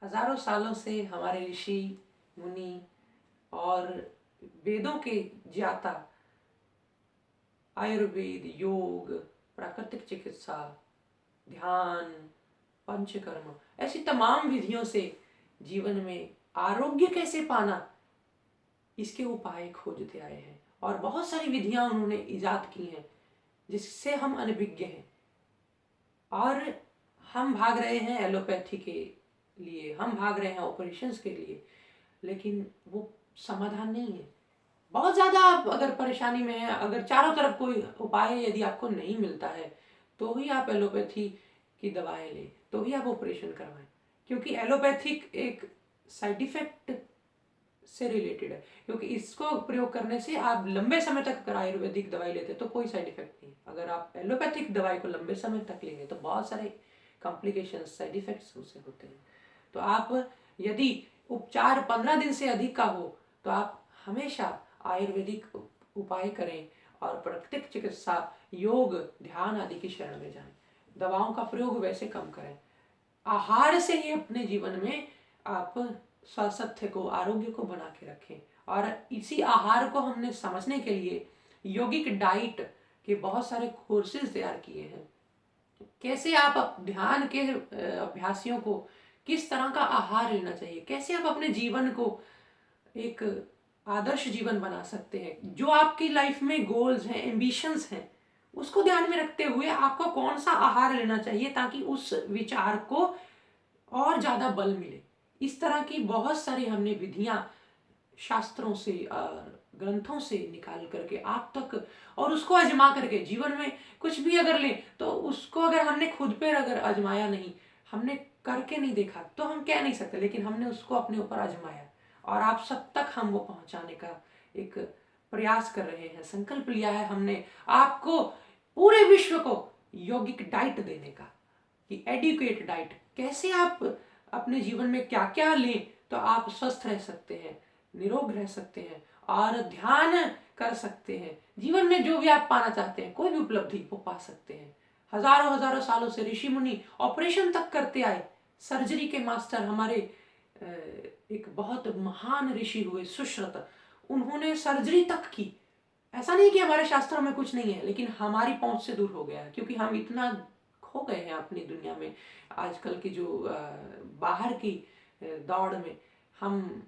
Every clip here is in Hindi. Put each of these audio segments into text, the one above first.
हजारों सालों से हमारे ऋषि मुनि और वेदों के ज्ञाता आयुर्वेद, योग, प्राकृतिक चिकित्सा, ध्यान, पंचकर्म, ऐसी तमाम विधियों से जीवन में आरोग्य कैसे पाना, इसके उपाय खोजते आए हैं। और बहुत सारी विधियां उन्होंने इजाद की हैं जिससे हम अनभिज्ञ हैं। और हम भाग रहे हैं एलोपैथी के लिए, हम भाग रहे हैं ऑपरेशंस के लिए, लेकिन वो समाधान नहीं है। बहुत ज़्यादा आप अगर परेशानी में हैं, अगर चारों तरफ कोई उपाय यदि आपको नहीं मिलता है, तो ही आप एलोपैथी की दवाएं लें, तो ही आप ऑपरेशन करवाएं। क्योंकि एलोपैथिक एक साइड इफेक्ट से रिलेटेड है, क्योंकि इसको प्रयोग करने से आप लंबे समय तक अगर आयुर्वेदिक दवाई लेते हैं तो कोई साइड इफेक्ट नहीं। अगर आप एलोपैथिक दवाई को लंबे समय तक लेंगे तो बहुत सारे कॉम्प्लिकेशन, साइड इफेक्ट्स उससे होते हैं। तो आप यदि उपचार 15 दिन से अधिक का हो तो आप हमेशा आयुर्वेदिक उपाय करें और प्राकृतिक चिकित्सा, योग, ध्यान आदि की शरण में जाएं। दवाओं का प्रयोग वैसे कम करें। आहार से ही अपने जीवन में आप स्वास्थ्य को, आरोग्य को बना के रखें। और इसी आहार को हमने समझने के लिए योगिक डाइट के बहुत सारे कोर्सेज तैयार किए हैं। कैसे आप ध्यान के अभ्यासियों को किस तरह का आहार लेना चाहिए, कैसे आप अपने जीवन को एक आदर्श जीवन बना सकते हैं, जो आपकी लाइफ में गोल्स हैं, एम्बिशंस हैं, उसको ध्यान में रखते हुए आपको कौन सा आहार लेना चाहिए ताकि उस विचार को और ज़्यादा बल मिले। इस तरह की बहुत सारी हमने विधियां शास्त्रों से, ग्रंथों से निकाल करके आप तक, और उसको आजमा करके जीवन में कुछ भी अगर लें तो उसको अगर हमने खुद पर अगर आजमाया नहीं, हमने करके नहीं देखा, तो हम कह नहीं सकते, लेकिन हमने उसको अपने ऊपर आजमाया और आप सब तक हम वो पहुंचाने का एक प्रयास कर रहे हैं। संकल्प लिया है हमने आपको, पूरे विश्व को यौगिक डाइट देने का, कि एडुकेट डाइट, कैसे आप अपने जीवन में क्या क्या लें तो आप स्वस्थ रह सकते हैं, निरोग रह सकते हैं और ध्यान कर सकते हैं। जीवन में जो भी आप पाना चाहते हैं, कोई भी उपलब्धि वो पा सकते हैं। हजारों हजारों सालों से ऋषि मुनि ऑपरेशन तक करते आए। सर्जरी के मास्टर हमारे एक बहुत महान ऋषि हुए सुश्रुत, उन्होंने सर्जरी तक की। ऐसा नहीं कि हमारे शास्त्रों में कुछ नहीं है, लेकिन हमारी पहुंच से दूर हो गया है, क्योंकि हम इतना खो गए हैं अपनी दुनिया में। आजकल की जो बाहर की दौड़ में, हम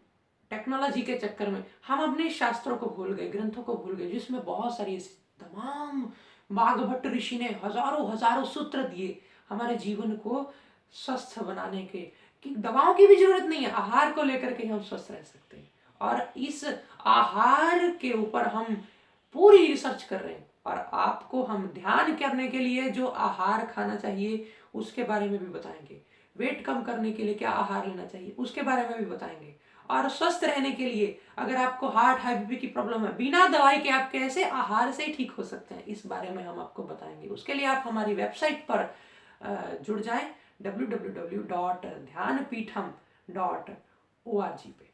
टेक्नोलॉजी के चक्कर में हम अपने शास्त्रों को भूल गए, ग्रंथों को भूल गए, जिसमें बहुत सारी तमाम बाघभट्ट ऋषि ने हजारों हजारों सूत्र दिए हमारे जीवन को स्वस्थ बनाने के, कि दवाओं की भी जरूरत नहीं है, आहार को लेकर के हम स्वस्थ रह सकते हैं। और इस आहार के ऊपर हम पूरी रिसर्च कर रहे हैं और आपको हम ध्यान करने के लिए जो आहार खाना चाहिए उसके बारे में भी बताएंगे। वेट कम करने के लिए क्या आहार लेना चाहिए उसके बारे में भी बताएंगे। और स्वस्थ रहने के लिए अगर आपको हार्ट, हाई बीपी की प्रॉब्लम है, बिना दवाई के आप कैसे आहार से ठीक हो सकते हैं, इस बारे में हम आपको बताएंगे। उसके लिए आप हमारी वेबसाइट पर जुड़ जाएं www.dhyanpeetham.org पे।